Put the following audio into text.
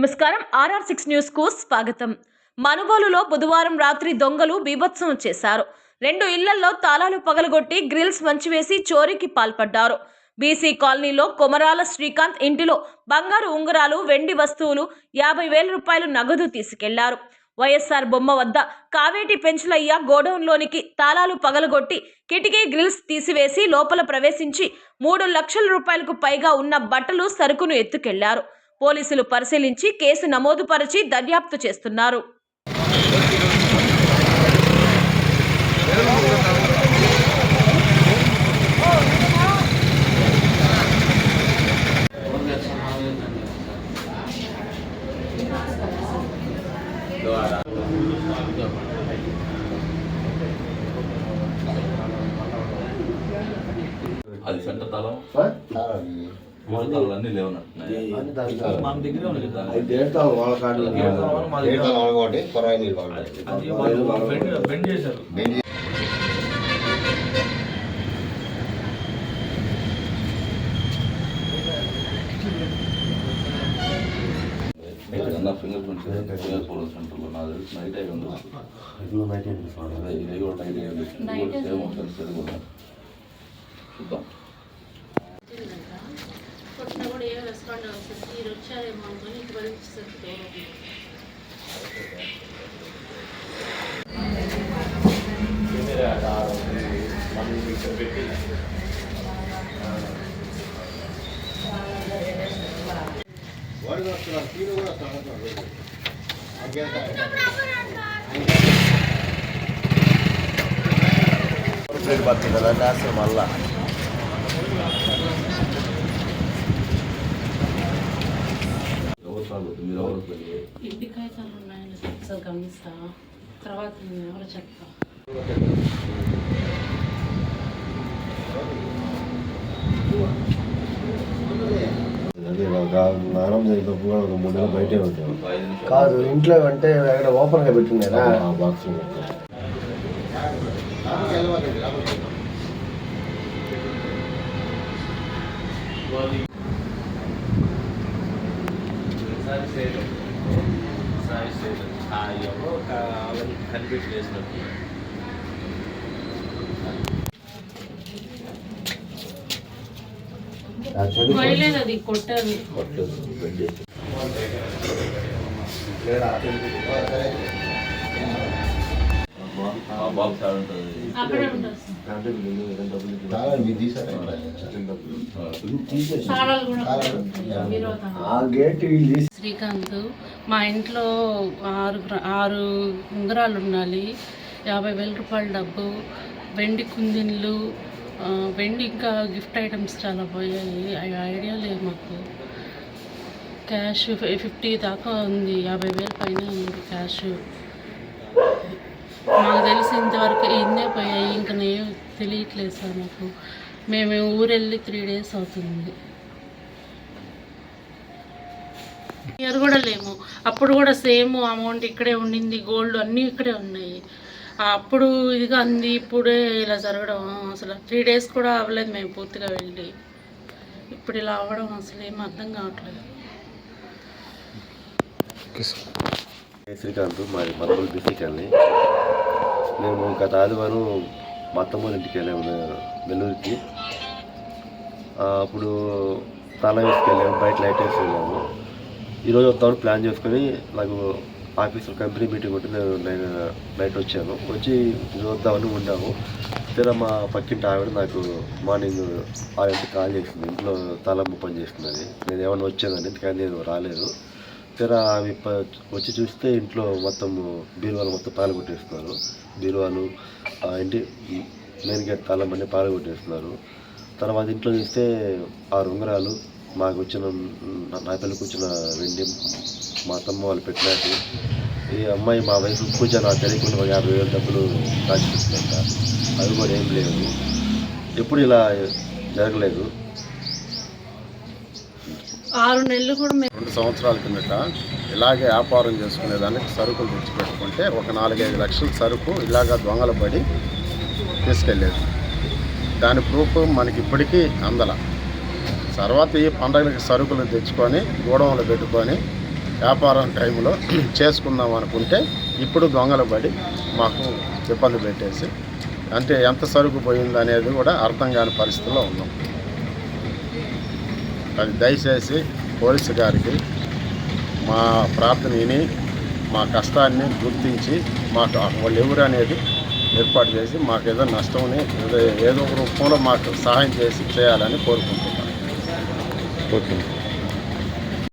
నమస్కారం RR6 news కు స్వాగతం. మనుబోలులో బుధవారం రాత్రి దొంగలు బీభత్సం చేశారు. 2 ఇళ్లలో తాళాలు పగలగొట్టి గ్రిల్స్ వంచివేసి చోరీకి పాల్పడ్డారు. బీసీ కాలనీలో కొమరాల శ్రీకాంత్ ఇంటిలో బంగారు ఉంగరాలు, వెండి వస్తువులు, 50,000 రూపాయలు నగదు తీసుకెళ్లారు. వైఎస్ఆర్ బొమ్మ వద్ద కావేటి పెంచులయ్య గోడౌన్లోనికి తాళాలు పగలగొట్టి కిటికీ గ్రిల్స్ తీసివేసి లోపల ప్రవేశించి 3 లక్షల రూపాయలకు పైగా ఉన్న బట్టలు, సరుకును ఎత్తుకెళ్లారు. పోలీసులు పరిశీలించి కేసు నమోదు పరిచి దర్యాప్తు చేస్తున్నారు. అది సెంటర్ తాళం అన్నీ లేవన్నట్టున్నాయి. మన దగ్గరే ఉన్నాయి. బెండ్ చేశారు. ఫింగర్ ప్రింట్స్ ఫోటో సెంటర్లో నాకు తెలిసి నైట్ అయి ఉండదు. ఇది కూడా నైట్ అయ్యి ఉండదు. చూద్దాం. కొట్టినా కూడా ఏం రెస్పాండ్ అవుతుంది. మీరు వచ్చారేమో అనుకుని ఇంటి బయట మళ్ళా ఇంటి కాగితాలు ఉన్నాయని ఒకసారి గమనిస్తా, తర్వాత నేను ఎవరో చెప్తా. స్నానం చేసేటప్పుడు కూడా ఒక 3 నెలలు బయటే ఉంటాం. కాదు ఇంట్లో అంటే ఎక్కడ ఓపెన్గా పెట్టిండేనా బాక్స్ కనిపెట్టి చేసినట్టు అది కొట్టారు. శ్రీకాంత్ మా ఇంట్లో 6 ఉంగరాలు ఉండాలి, 50,000 రూపాయల డబ్బు, వెండి కుందిన్లు, వెండి ఇంకా గిఫ్ట్ ఐటమ్స్ చాలా పోయాయి. ఐడియా లేదు మాకు. క్యాష్ 50 దాకా ఉంది, 50,000 పైన ఉంది క్యాష్. మాకు తెలిసి ఇంతవరకు ఇన్నే పోయాయి, ఇంకా నేను తెలియట్లేదు సార్ మాకు. మేము ఊరెళ్ళి 3 డేస్ అవుతుంది. ఇయర్ కూడా లేము. అప్పుడు కూడా సేమ్ అమౌంట్ ఇక్కడే ఉండింది, గోల్డ్ అన్నీ ఇక్కడే ఉన్నాయి. అప్పుడు ఇదిగా అంది, ఇప్పుడే ఇలా జరగడం అసలు 3 డేస్ కూడా అవ్వలేదు మేము పూర్తిగా వెళ్ళి. ఇప్పుడు ఇలా అవ్వడం అసలు ఏం అర్థం కావట్లేదు. శ్రీకాంత్ మాది మరొకరు బీసీ కాలనీ. మేము గత ఆదివారం మా అత్తమ్మ ఇంటికి వెళ్ళాము నెల్లూరుకి. అప్పుడు తాళం వేసుకెళ్ళాము, బయట లైట్ వేసి వెళ్ళాము. ఈరోజు వద్దామని ప్లాన్ చేసుకొని నాకు ఆఫీస్లో కంపెనీ మీటింగ్ ఉంటే నేను నైట్ వచ్చాను. వచ్చి చూద్దామని ఉన్నాము. సరే మా పక్కింటి ఆవిడ నాకు మార్నింగ్ 6 కాల్ చేసింది, ఇంట్లో తాళం పని చేస్తున్నది. నేను ఏమన్నా వచ్చానని, కానీ నేను రాలేదు. సరే ఆమె వచ్చి చూస్తే ఇంట్లో మొత్తం బీరువాలు మొత్తం పాల్గొట్టేస్తున్నారు. బీరువాలు ఇంటి మెయిన్ గేట్ తాళం అన్నీ పాల్గొట్టేస్తున్నారు. తర్వాత ఇంట్లో చూస్తే 6 ఉంగరాలు, మాకు వచ్చిన నా పిల్లలకు వచ్చిన వెండి, మా అత్తమ్మ వాళ్ళు పెట్టినట్టు. ఈ అమ్మాయి మా వయసు పూజ నాకు తెలియకుండా 50,000 డబ్బులు దాచిపెట్టిందంట. అవి కూడా ఏం లేదు, ఎప్పుడు ఇలా జరగలేదు. 6 నెలలు కూడా 2 సంవత్సరాల కిందట ఇలాగే వ్యాపారం చేసుకునేదానికి సరుకులు తెచ్చిపెట్టుకుంటే ఒక 4-5 లక్షల సరుకు ఇలాగ దొంగలు పడి తీసుకెళ్ళేది. దాని ప్రూఫ్ మనకి ఇప్పటికీ అందల. తర్వాత ఈ పండుగలకి సరుకులు తెచ్చుకొని గోడౌన్లో పెట్టుకొని వ్యాపారం టైంలో చేసుకుందాం అనుకుంటే ఇప్పుడు దొంగలు పడి మాకు ఇబ్బంది పెట్టేసి అంటే ఎంత సరుకు పోయింది అనేది కూడా అర్థం కాని పరిస్థితిలో ఉన్నాం. అది దయచేసి పోలీసు గారికి మా ప్రార్థన విని మా కష్టాన్ని గుర్తించి మాకు వాళ్ళు ఎవరు అనేది ఏర్పాటు చేసి మాకు ఏదో నష్టంని ఏదో ఒక రూపంలో మాకు సహాయం చేయాలని కోరుకుంటున్నాను. ఓకే.